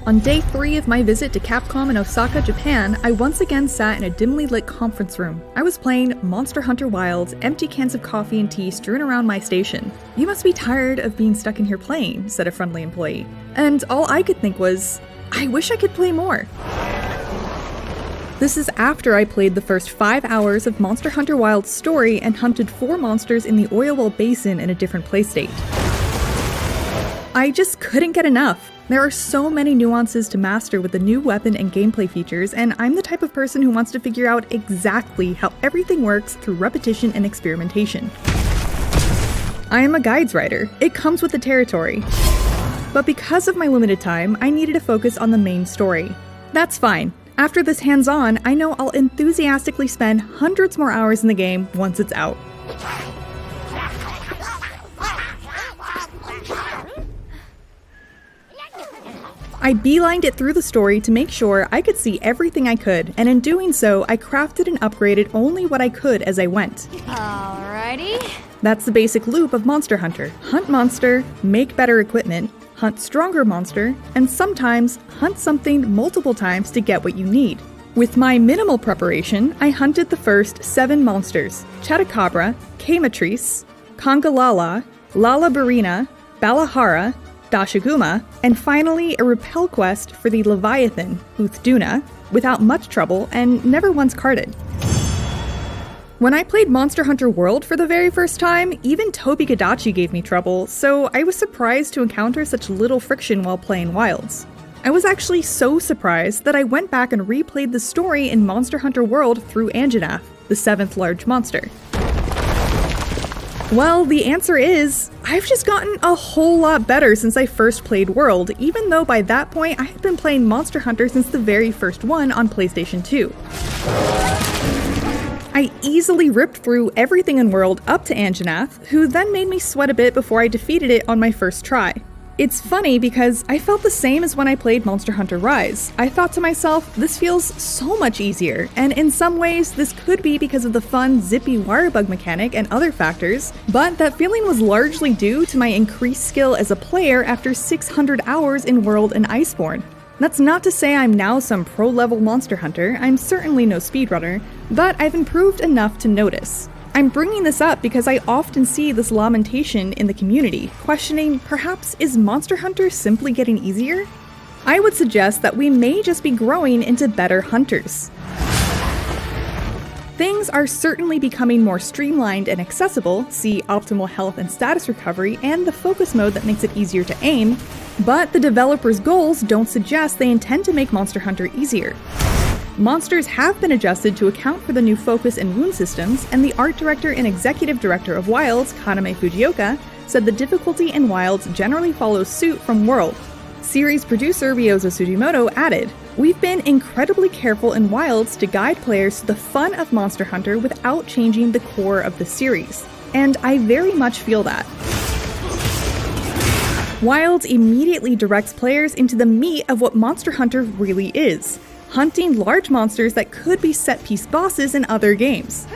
On day 3 of my visit to Capcom in Osaka, Japan, I once again sat in a dimly lit conference room. I was playing Monster Hunter Wilds, empty cans of coffee and tea strewn around my station. "You must be tired of being stuck in here playing," said a friendly employee. And all I could think was, I wish I could play more. This is after I played the first 5 hours of Monster Hunter Wilds' story and hunted 4 monsters in the oil well basin in a different playstate. I just couldn't get enough. There are so many nuances to master with the new weapon and gameplay features, and I'm the type of person who wants to figure out exactly how everything works through repetition and experimentation. I am a guides writer. It comes with the territory. But because of my limited time, I needed to focus on the main story. That's fine. After this hands-on, I know I'll enthusiastically spend hundreds more hours in the game once it's out. I beelined it through the story to make sure I could see everything I could, and in doing so, I crafted and upgraded only what I could as I went. Alrighty. That's the basic loop of Monster Hunter. Hunt monster, make better equipment, hunt stronger monster, and sometimes hunt something multiple times to get what you need. With my minimal preparation, I hunted the first 7 monsters: Chatacabra, Kamatrice, Congalala, Lalabarina, Balahara, Dashiguma, and finally a repel quest for the Leviathan, Uthduna, without much trouble and never once carded. When I played Monster Hunter World for the very first time, even Tobi-Kadachi gave me trouble, so I was surprised to encounter such little friction while playing Wilds. I was actually so surprised that I went back and replayed the story in Monster Hunter World through Anjanath, the 7th large monster. Well, the answer is, I've just gotten a whole lot better since I first played World, even though by that point I had been playing Monster Hunter since the very first one on PlayStation 2. I easily ripped through everything in World up to Anjanath, who then made me sweat a bit before I defeated it on my first try. It's funny because I felt the same as when I played Monster Hunter Rise. I thought to myself, this feels so much easier, and in some ways this could be because of the fun zippy wirebug mechanic and other factors, but that feeling was largely due to my increased skill as a player after 600 hours in World and Iceborne. That's not to say I'm now some pro-level Monster Hunter, I'm certainly no speedrunner, but I've improved enough to notice. I'm bringing this up because I often see this lamentation in the community, questioning, perhaps is Monster Hunter simply getting easier? I would suggest that we may just be growing into better hunters. Things are certainly becoming more streamlined and accessible, see optimal health and status recovery and the focus mode that makes it easier to aim, but the developers' goals don't suggest they intend to make Monster Hunter easier. Monsters have been adjusted to account for the new focus and wound systems, and the art director and executive director of Wilds, Kaname Fujioka, said the difficulty in Wilds generally follows suit from World. Series producer Ryozo Sugimoto added, "We've been incredibly careful in Wilds to guide players to the fun of Monster Hunter without changing the core of the series, and I very much feel that." Wilds immediately directs players into the meat of what Monster Hunter really is: hunting large monsters that could be set-piece bosses in other games.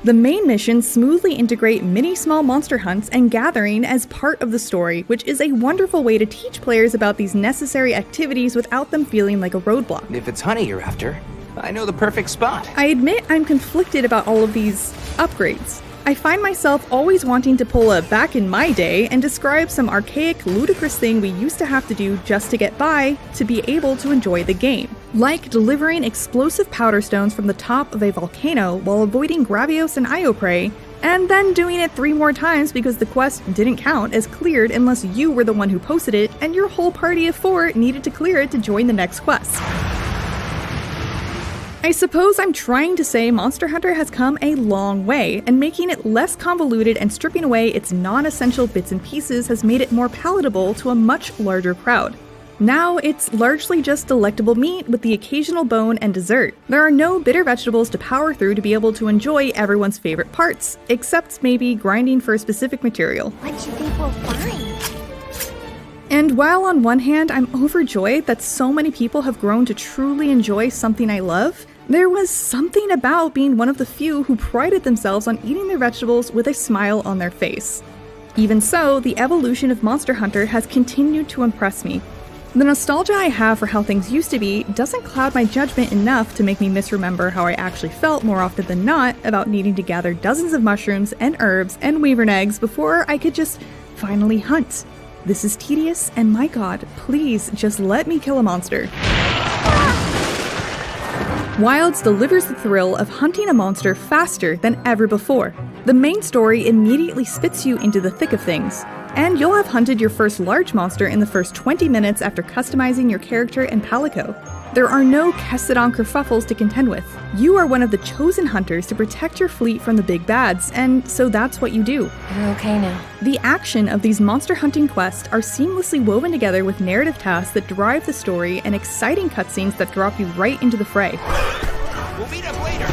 The main missions smoothly integrate many small monster hunts and gathering as part of the story, which is a wonderful way to teach players about these necessary activities without them feeling like a roadblock. If it's honey you're after, I know the perfect spot. I admit I'm conflicted about all of these upgrades. I find myself always wanting to pull a back in my day and describe some archaic, ludicrous thing we used to have to do just to get by to be able to enjoy the game. Like delivering explosive powder stones from the top of a volcano while avoiding Gravios and Ioprey, and then doing it 3 more times because the quest didn't count as cleared unless you were the one who posted it and your whole party of 4 needed to clear it to join the next quest. I suppose I'm trying to say Monster Hunter has come a long way, and making it less convoluted and stripping away its non-essential bits and pieces has made it more palatable to a much larger crowd. Now it's largely just delectable meat with the occasional bone and dessert. There are no bitter vegetables to power through to be able to enjoy everyone's favorite parts, except maybe grinding for a specific material. What do you think we'll find? And while on one hand I'm overjoyed that so many people have grown to truly enjoy something I love, there was something about being one of the few who prided themselves on eating their vegetables with a smile on their face. Even so, the evolution of Monster Hunter has continued to impress me. The nostalgia I have for how things used to be doesn't cloud my judgment enough to make me misremember how I actually felt more often than not about needing to gather dozens of mushrooms and herbs and wyvern eggs before I could just finally hunt. This is tedious, and my god, please just let me kill a monster. Wilds delivers the thrill of hunting a monster faster than ever before. The main story immediately spits you into the thick of things, and you'll have hunted your first large monster in the first 20 minutes after customizing your character and palico. There are no Kessedon kerfuffles to contend with. You are one of the chosen hunters to protect your fleet from the big bads, and so that's what you do. You're okay now. The action of these monster hunting quests are seamlessly woven together with narrative tasks that drive the story and exciting cutscenes that drop you right into the fray. We'll meet up later.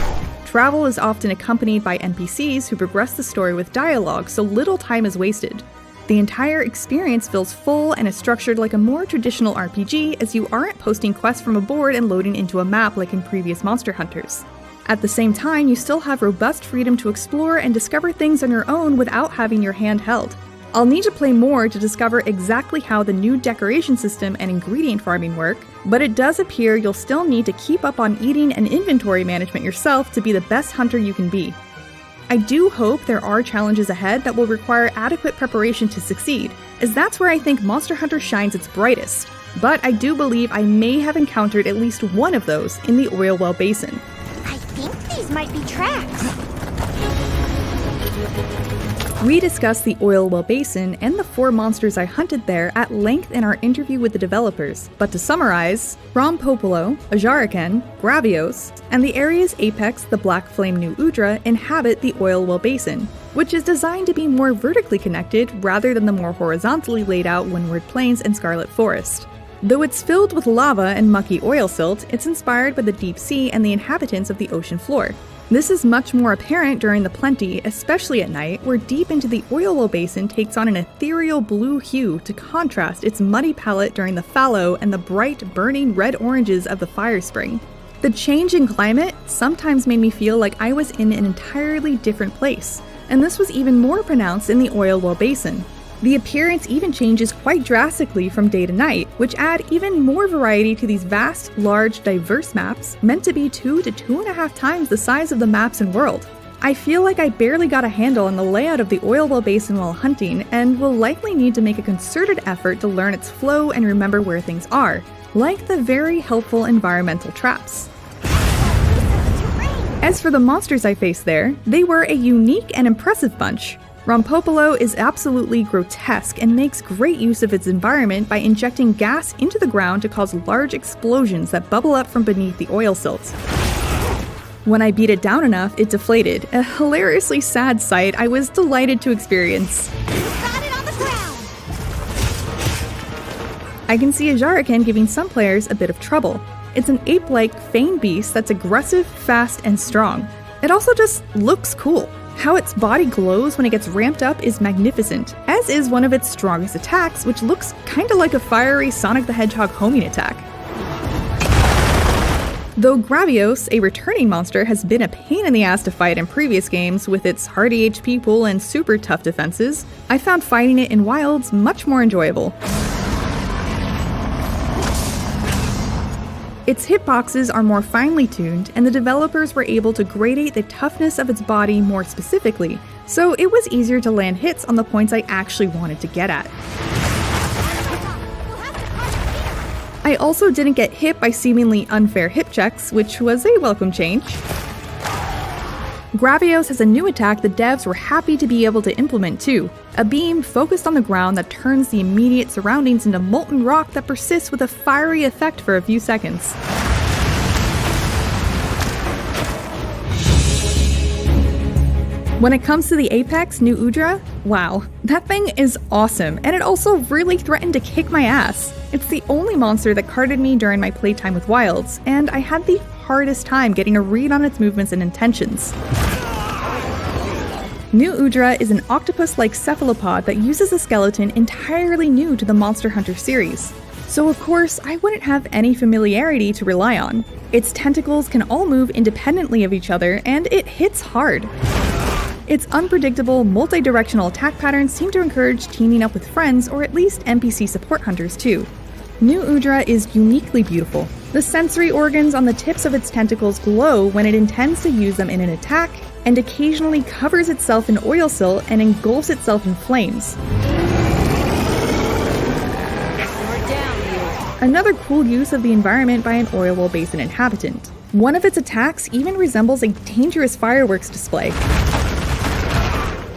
Travel is often accompanied by NPCs who progress the story with dialogue, so little time is wasted. The entire experience feels full and is structured like a more traditional RPG, as you aren't posting quests from a board and loading into a map like in previous Monster Hunters. At the same time, you still have robust freedom to explore and discover things on your own without having your hand held. I'll need to play more to discover exactly how the new decoration system and ingredient farming work, but it does appear you'll still need to keep up on eating and inventory management yourself to be the best hunter you can be. I do hope there are challenges ahead that will require adequate preparation to succeed, as that's where I think Monster Hunter shines its brightest. But I do believe I may have encountered at least one of those in the Oil Well Basin. I think these might be tracks. We discussed the Oil Well Basin and the 4 monsters I hunted there at length in our interview with the developers, but to summarize, Rompopolo, Ajaraken, Gravios, and the area's apex, the Black Flame New Udra, inhabit the Oil Well Basin, which is designed to be more vertically connected rather than the more horizontally laid out Windward Plains and Scarlet Forest. Though it's filled with lava and mucky oil silt, it's inspired by the deep sea and the inhabitants of the ocean floor. This is much more apparent during the plenty, especially at night, where deep into the Oil Well Basin takes on an ethereal blue hue to contrast its muddy palette during the fallow and the bright, burning red-oranges of the fire spring. The change in climate sometimes made me feel like I was in an entirely different place, and this was even more pronounced in the Oil Well Basin. The appearance even changes quite drastically from day to night, which add even more variety to these vast, large, diverse maps, meant to be 2 to 2.5 times the size of the maps in World. I feel like I barely got a handle on the layout of the Oil Well Basin while hunting, and will likely need to make a concerted effort to learn its flow and remember where things are, like the very helpful environmental traps. As for the monsters I faced there, they were a unique and impressive bunch. Rompopolo is absolutely grotesque and makes great use of its environment by injecting gas into the ground to cause large explosions that bubble up from beneath the oil silt. When I beat it down enough, it deflated, a hilariously sad sight I was delighted to experience. Got it on the ground. I can see Ajaraken giving some players a bit of trouble. It's an ape-like fang beast that's aggressive, fast, and strong. It also just looks cool. How its body glows when it gets ramped up is magnificent, as is one of its strongest attacks, which looks kinda like a fiery Sonic the Hedgehog homing attack. Though Gravios, a returning monster, has been a pain in the ass to fight in previous games with its hardy HP pool and super tough defenses, I found fighting it in Wilds much more enjoyable. Its hitboxes are more finely tuned, and the developers were able to gradate the toughness of its body more specifically, so it was easier to land hits on the points I actually wanted to get at. I also didn't get hit by seemingly unfair hip checks, which was a welcome change. Gravios has a new attack the devs were happy to be able to implement too, a beam focused on the ground that turns the immediate surroundings into molten rock that persists with a fiery effect for a few seconds. When it comes to the Apex New Udra, wow, that thing is awesome, and it also really threatened to kick my ass. It's the only monster that carded me during my playtime with Wilds, and I had the hardest time getting a read on its movements and intentions. New Udra is an octopus-like cephalopod that uses a skeleton entirely new to the Monster Hunter series. So of course, I wouldn't have any familiarity to rely on. Its tentacles can all move independently of each other, and it hits hard. Its unpredictable, multi-directional attack patterns seem to encourage teaming up with friends or at least NPC support hunters too. New Udra is uniquely beautiful. The sensory organs on the tips of its tentacles glow when it intends to use them in an attack, and occasionally covers itself in oil silt and engulfs itself in flames. Another cool use of the environment by an oil well basin inhabitant. One of its attacks even resembles a dangerous fireworks display.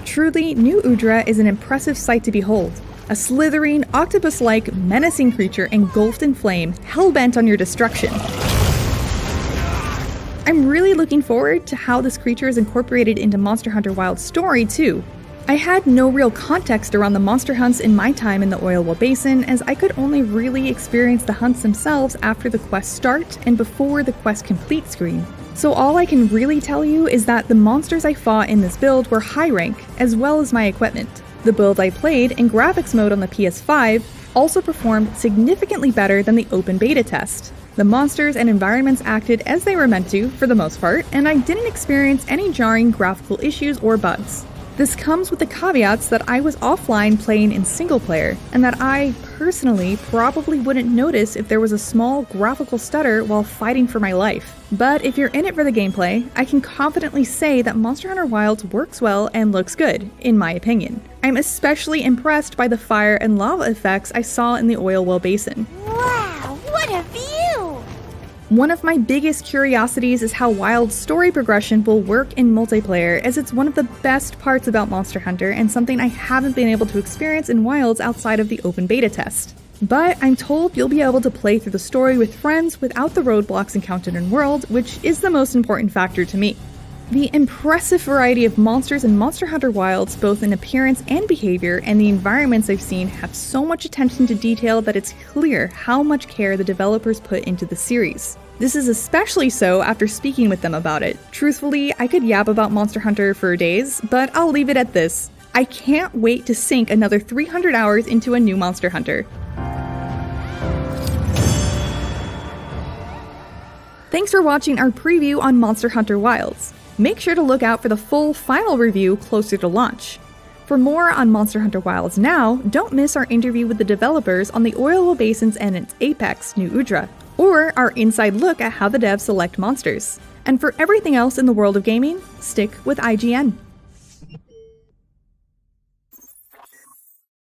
Truly, New Udra is an impressive sight to behold. A slithering, octopus-like, menacing creature engulfed in flame, hell-bent on your destruction. I'm really looking forward to how this creature is incorporated into Monster Hunter Wilds' story, too. I had no real context around the monster hunts in my time in the Oil Well Basin, as I could only really experience the hunts themselves after the quest start and before the quest complete screen. So all I can really tell you is that the monsters I fought in this build were high rank, as well as my equipment. The build I played in graphics mode on the PS5 also performed significantly better than the open beta test. The monsters and environments acted as they were meant to, for the most part, and I didn't experience any jarring graphical issues or bugs. This comes with the caveats that I was offline playing in single player, and that I, personally, probably wouldn't notice if there was a small graphical stutter while fighting for my life. But if you're in it for the gameplay, I can confidently say that Monster Hunter Wilds works well and looks good, in my opinion. I'm especially impressed by the fire and lava effects I saw in the Oil Well Basin. Wow, what a view! One of my biggest curiosities is how Wild's story progression will work in multiplayer, as it's one of the best parts about Monster Hunter and something I haven't been able to experience in Wilds outside of the open beta test. But I'm told you'll be able to play through the story with friends without the roadblocks encountered in World, which is the most important factor to me. The impressive variety of monsters in Monster Hunter Wilds, both in appearance and behavior, and the environments I've seen have so much attention to detail that it's clear how much care the developers put into the series. This is especially so after speaking with them about it. Truthfully, I could yap about Monster Hunter for days, but I'll leave it at this. I can't wait to sink another 300 hours into a new Monster Hunter. Thanks for watching our preview on Monster Hunter Wilds. Make sure to look out for the full final review closer to launch. For more on Monster Hunter Wilds now, don't miss our interview with the developers on the Oil Well Basins and its apex, New Udra, or our inside look at how the devs select monsters. And for everything else in the world of gaming, stick with IGN.